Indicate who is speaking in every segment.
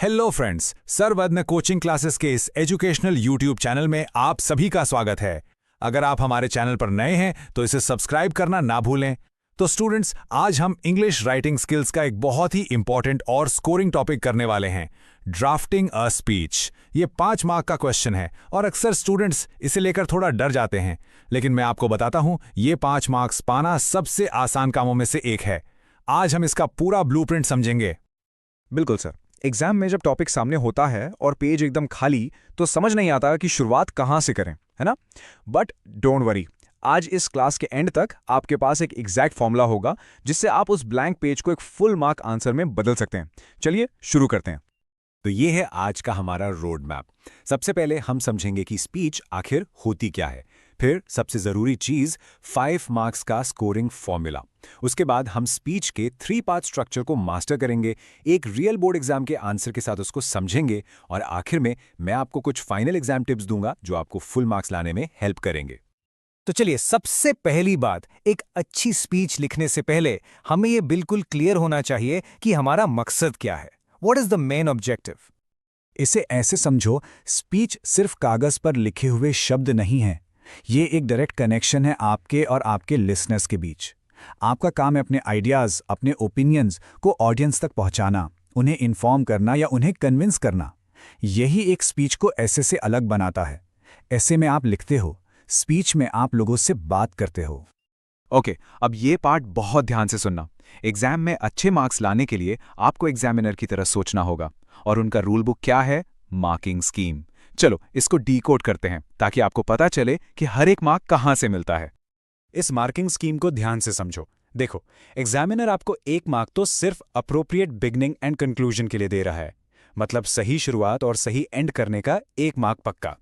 Speaker 1: Hello friends, सर्वज्ञ coaching classes के इस एजुकेशनल यूट्यूब चैनल में आप सभी का स्वागत है। अगर आप हमारे चैनल पर नए हैं तो इसे सब्सक्राइब करना ना भूलें। तो स्टूडेंट्स, आज हम इंग्लिश राइटिंग स्किल्स का एक बहुत ही इंपॉर्टेंट और स्कोरिंग टॉपिक करने वाले हैं, ड्राफ्टिंग अ स्पीच। ये 5 मार्क का क्वेश्चन है और अक्सर स्टूडेंट्स इसे लेकर थोड़ा डर जाते हैं, लेकिन मैं आपको बताता हूं, ये 5 मार्क्स पाना सबसे आसान कामों में से एक है। आज हम इसका पूरा ब्लूप्रिंट समझेंगे।
Speaker 2: बिल्कुल सर। एग्जाम में जब टॉपिक सामने होता है और पेज एकदम खाली तो समझ नहीं आता कि शुरुआत कहाँ से करें, है ना। बट डोंट वरी, आज इस क्लास के एंड तक आपके पास एक एग्जैक्ट फॉर्मूला होगा जिससे आप उस ब्लैंक पेज को एक फुल मार्क आंसर में बदल सकते हैं। चलिए शुरू करते हैं।
Speaker 3: तो ये है आज का हमारा रोड मैप। सबसे पहले हम समझेंगे कि स्पीच आखिर होती क्या है, फिर सबसे ज़रूरी चीज़ 5 मार्क्स का स्कोरिंग फॉर्मूला। उसके बाद हम स्पीच के 3 पार्ट स्ट्रक्चर को मास्टर करेंगे, एक रियल बोर्ड एग्जाम के आंसर के साथ उसको समझेंगे, और आखिर में मैं आपको कुछ फाइनल एग्जाम टिप्स दूंगा जो आपको फुल मार्क्स लाने में हेल्प करेंगे।
Speaker 4: तो चलिए, सबसे पहली बात, एक अच्छी स्पीच लिखने से पहले हमें ये बिल्कुल क्लियर होना चाहिए कि हमारा मकसद क्या है। What is the main objective?
Speaker 2: इसे ऐसे समझो, स्पीच सिर्फ कागज पर लिखे हुए शब्द नहीं है, ये एक डायरेक्ट कनेक्शन है आपके और आपके लिसनर्स के बीच। आपका काम है अपने आइडियाज़, अपने ओपिनियंस को ऑडियंस तक पहुंचाना, उन्हें इन्फॉर्म करना या उन्हें कन्विंस करना। यही एक स्पीच को ऐसे से अलग बनाता है। ऐसे में आप लिखते हो, स्पीच में आप लोगों से बात करते हो।
Speaker 3: ओके, अब ये पार्ट बहुत ध्यान से सुनना। एग्जाम में अच्छे मार्क्स लाने के लिए आपको एग्जामिनर की तरह सोचना होगा, और उनका रूल बुक क्या है? Marking scheme. चलो इसको डीकोड करते हैं ताकि आपको पता चले कि हर एक मार्क कहां से मिलता है।
Speaker 2: इस मार्किंग स्कीम को ध्यान से समझो। देखो, एग्जामिनर आपको 1 मार्क तो सिर्फ अप्रोप्रिएट बिगनिंग एंड कंक्लूजन के लिए दे रहा है, मतलब सही शुरुआत और सही एंड करने का 1 मार्क पक्का।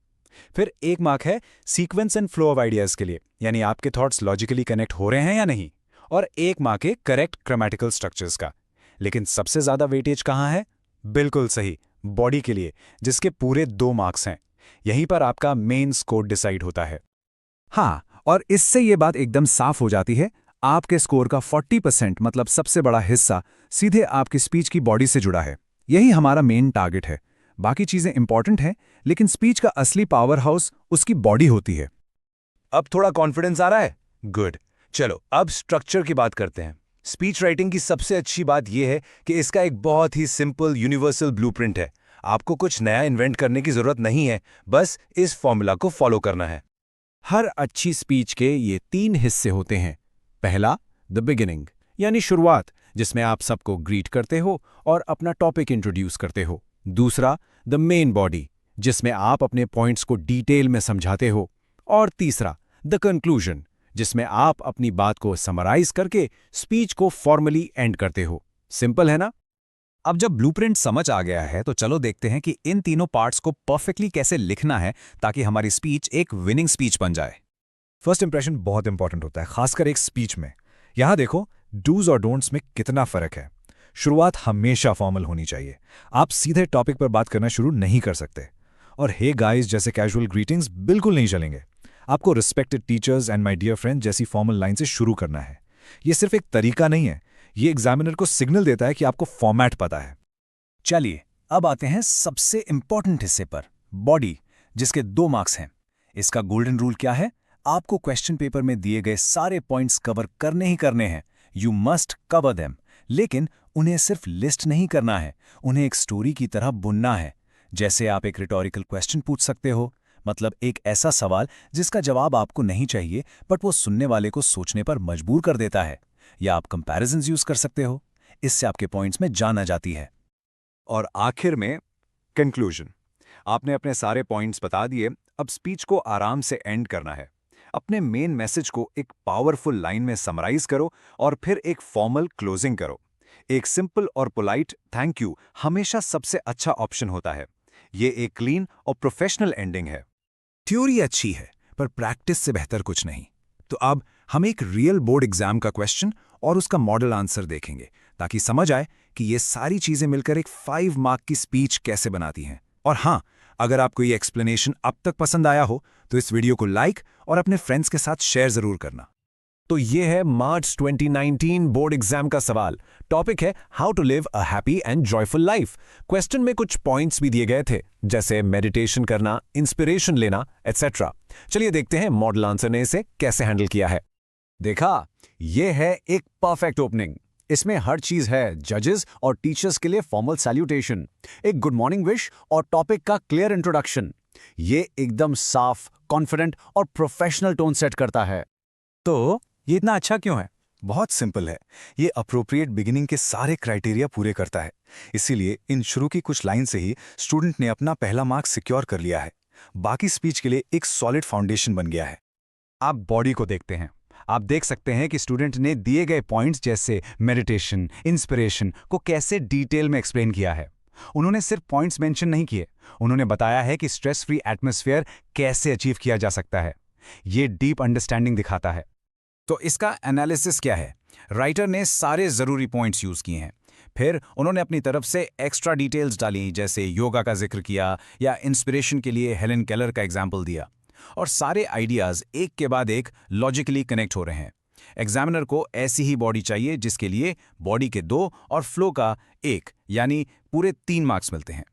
Speaker 2: फिर 1 मार्क है sequence and flow of ideas के लिए, यानी आपके थॉट्स लॉजिकली कनेक्ट हो रहे हैं या नहीं। और 1 मार्क है करेक्ट ग्रामेटिकल स्ट्रक्चर्स का। लेकिन सबसे ज्यादा वेटेज कहां है? बिल्कुल सही, बॉडी के लिए, जिसके पूरे 2 मार्क्स हैं। यहीं पर आपका मेन स्कोर डिसाइड होता है। हाँ, और इससे ये बात एकदम साफ हो जाती है, आपके स्कोर का 40% मतलब सबसे बड़ा हिस्सा सीधे आपकी स्पीच की बॉडी से जुड़ा है। यही हमारा मेन टारगेट है। बाकी चीजें इंपॉर्टेंट हैं, लेकिन स्पीच का असली पावर हाउस उसकी बॉडी होती है।
Speaker 1: अब थोड़ा कॉन्फिडेंस आ रहा है? गुड। चलो अब स्ट्रक्चर की बात करते हैं। स्पीच राइटिंग की सबसे अच्छी बात यह है कि इसका एक बहुत ही सिंपल यूनिवर्सल ब्लूप्रिंट है। आपको कुछ नया इन्वेंट करने की जरूरत नहीं है, बस इस फॉर्मूला को फॉलो करना है।
Speaker 3: हर अच्छी स्पीच के ये 3 हिस्से होते हैं। पहला, द बिगिनिंग, यानी शुरुआत, जिसमें आप सबको ग्रीट करते हो और अपना टॉपिक इंट्रोड्यूस करते हो। दूसरा, द मेन बॉडी, जिसमें आप अपने पॉइंट्स को डिटेल में समझाते हो। और तीसरा, द कंक्लूजन, जिसमें आप अपनी बात को समराइज करके स्पीच को फॉर्मली एंड करते हो। सिंपल है ना?
Speaker 4: अब जब ब्लूप्रिंट समझ आ गया है तो चलो देखते हैं कि इन तीनों पार्ट्स को परफेक्टली कैसे लिखना है ताकि हमारी स्पीच एक विनिंग स्पीच बन जाए।
Speaker 2: फर्स्ट इंप्रेशन बहुत इंपॉर्टेंट होता है, खासकर एक स्पीच में। यहां देखो, डूज और डोंट्स में कितना फर्क है। शुरुआत हमेशा फॉर्मल होनी चाहिए। आप सीधे टॉपिक पर बात करना शुरू नहीं कर सकते। और हे गाइस जैसे कैजुअल ग्रीटिंग्स बिल्कुल नहीं चलेंगे। आपको respected teachers and my dear friend जैसी फॉर्मल लाइन से शुरू करना है। ये सिर्फ एक तरीका नहीं है, ये एग्जामिनर को सिग्नल देता है कि आपको फॉर्मेट पता है।
Speaker 4: चलिए अब आते हैं सबसे इंपॉर्टेंट हिस्से पर, बॉडी, जिसके 2 मार्क्स हैं। इसका गोल्डन रूल क्या है? आपको क्वेश्चन पेपर में दिए गए सारे पॉइंट्स कवर करने ही करने हैं। You must cover them. लेकिन उन्हें सिर्फ लिस्ट नहीं करना है, उन्हें एक स्टोरी की तरह बुनना है। जैसे आप एक रिटोरिकल क्वेश्चन पूछ सकते हो, मतलब एक ऐसा सवाल जिसका जवाब आपको नहीं चाहिए बट वो सुनने वाले को सोचने पर मजबूर कर देता है। या आप कंपैरिजंस यूज कर सकते हो, इससे आपके पॉइंट्स में जान आ जाती है।
Speaker 3: और आखिर में कंक्लूजन। आपने अपने सारे पॉइंट्स बता दिए, अब स्पीच को आराम से एंड करना है। अपने मेन मैसेज को एक पावरफुल लाइन में समराइज करो और फिर एक फॉर्मल क्लोजिंग करो। एक सिंपल और पोलाइट थैंक यू हमेशा सबसे अच्छा ऑप्शन होता है। ये एक क्लीन और प्रोफेशनल एंडिंग है।
Speaker 4: थ्योरी अच्छी है पर प्रैक्टिस से बेहतर कुछ नहीं। तो अब हम एक रियल बोर्ड एग्जाम का क्वेश्चन और उसका मॉडल आंसर देखेंगे ताकि समझ आए कि ये सारी चीजें मिलकर एक 5 मार्क की स्पीच कैसे बनाती हैं। और हाँ, अगर आपको ये एक्सप्लेनेशन अब तक पसंद आया हो तो इस वीडियो को लाइक और अपने फ्रेंड्स के साथ शेयर जरूर करना।
Speaker 3: तो ये है मार्च 2019 बोर्ड एग्जाम का सवाल। टॉपिक है how to live a happy and joyful life. Question में कुछ पॉइंट्स भी दिए गए थे, जैसे मेडिटेशन करना, इंस्पिरेशन लेना, एटसेट्रा। चलिए देखते हैं मॉडल आंसर ने इसे कैसे हैंडल किया है।
Speaker 2: देखा, ये है एक परफेक्ट ओपनिंग। इसमें हर चीज है, जजेस और टीचर्स के लिए फॉर्मल सैल्यूटेशन, एक गुड मॉर्निंग विश और टॉपिक का क्लियर इंट्रोडक्शन। ये एकदम साफ, कॉन्फिडेंट और प्रोफेशनल टोन सेट करता है।
Speaker 4: तो ये इतना अच्छा क्यों है? बहुत सिंपल है। ये अप्रोप्रिएट बिगिनिंग के सारे क्राइटेरिया पूरे करता है। इसीलिए इन शुरू की कुछ लाइन से ही स्टूडेंट ने अपना पहला मार्क्स सिक्योर कर लिया है। बाकी स्पीच के लिए एक सॉलिड फाउंडेशन बन गया है।
Speaker 2: आप बॉडी को देखते हैं। आप देख सकते हैं कि स्टूडेंट ने दिए गए पॉइंट्स जैसे मेडिटेशन, इंस्पिरेशन को कैसे डिटेल में एक्सप्लेन किया है। उन्होंने सिर्फ पॉइंट्स मेंशन नहीं किए, उन्होंने बताया है कि स्ट्रेस फ्री एटमॉस्फेयर कैसे अचीव किया जा सकता है। ये डीप अंडरस्टैंडिंग दिखाता है।
Speaker 5: तो इसका एनालिसिस क्या है? राइटर ने सारे ज़रूरी पॉइंट्स यूज़ किए हैं, फिर उन्होंने अपनी तरफ से एक्स्ट्रा डिटेल्स डाली, जैसे योगा का जिक्र किया या इंस्पिरेशन के लिए हेलेन केलर का एग्जाम्पल दिया। और सारे आइडियाज़ एक के बाद एक लॉजिकली कनेक्ट हो रहे हैं। एग्जामिनर को ऐसी ही बॉडी चाहिए जिसके लिए बॉडी के 2 और फ्लो का 1, यानी पूरे 3 मार्क्स मिलते हैं।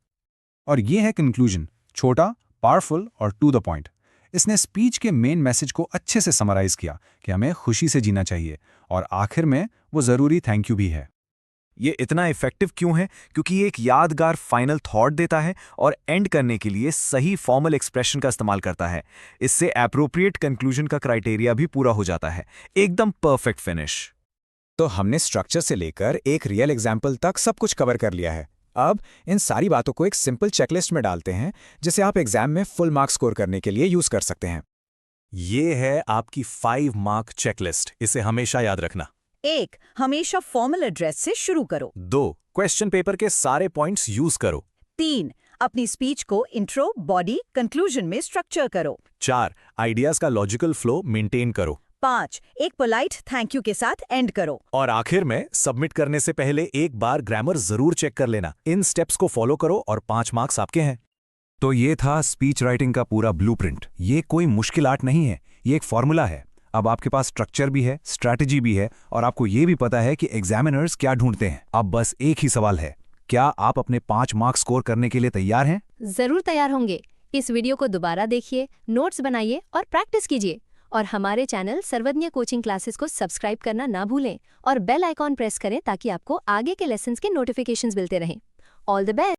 Speaker 4: और ये है कंक्लूजन, छोटा, पावरफुल और टू द पॉइंट। इसने स्पीच के मेन मैसेज को अच्छे से समराइज किया कि हमें खुशी से जीना चाहिए, और आखिर में वो ज़रूरी थैंक यू भी है।
Speaker 5: ये इतना इफेक्टिव क्यों है? क्योंकि ये एक यादगार फाइनल थॉट देता है और एंड करने के लिए सही फॉर्मल एक्सप्रेशन का इस्तेमाल करता है। इससे एप्रोप्रिएट कंक्लूजन का क्राइटेरिया भी पूरा हो जाता है, एकदम परफेक्ट फिनिश।
Speaker 2: तो हमने स्ट्रक्चर से लेकर एक रियल एग्जाम्पल तक सब कुछ कवर कर लिया है। अब इन सारी बातों को एक सिंपल चेकलिस्ट में डालते हैं, जिसे आप एग्जाम में फुल मार्क्स स्कोर करने के लिए यूज कर सकते हैं।
Speaker 1: ये है आपकी 5 मार्क चेकलिस्ट। इसे हमेशा याद रखना।
Speaker 6: 1. हमेशा फॉर्मल एड्रेस से शुरू करो।
Speaker 1: 2. क्वेश्चन पेपर के सारे पॉइंट्स यूज करो।
Speaker 6: 3. अपनी स्पीच को इंट्रो, बॉडी, कंक्लूजन में स्ट्रक्चर करो।
Speaker 1: 4. आइडियाज का लॉजिकल फ्लो मेंटेन करो।
Speaker 6: 5. एक पोलाइट थैंक यू के साथ एंड करो।
Speaker 1: और आखिर में सबमिट करने से पहले एक बार ग्रामर जरूर चेक कर लेना। इन स्टेप्स को फॉलो करो और 5 मार्क्स आपके हैं।
Speaker 4: तो ये था स्पीच राइटिंग का पूरा ब्लूप्रिंट। ये कोई मुश्किल आर्ट नहीं है, ये एक फॉर्मूला है। अब आपके पास स्ट्रक्चर भी है, स्ट्रैटेजी भी है, और आपको ये भी पता है कि एग्जामिनर्स क्या ढूंढते हैं। अब बस एक ही सवाल है, क्या आप अपने 5 मार्क्स स्कोर करने के लिए तैयार हैं?
Speaker 7: जरूर तैयार होंगे। इस वीडियो को दोबारा देखिए, नोट्स बनाइए और प्रैक्टिस कीजिए। और हमारे चैनल सर्वज्ञ कोचिंग क्लासेस को सब्सक्राइब करना ना भूलें और बेल आइकॉन प्रेस करें ताकि आपको आगे के लेसन्स के नोटिफिकेशंस मिलते रहें। All the best.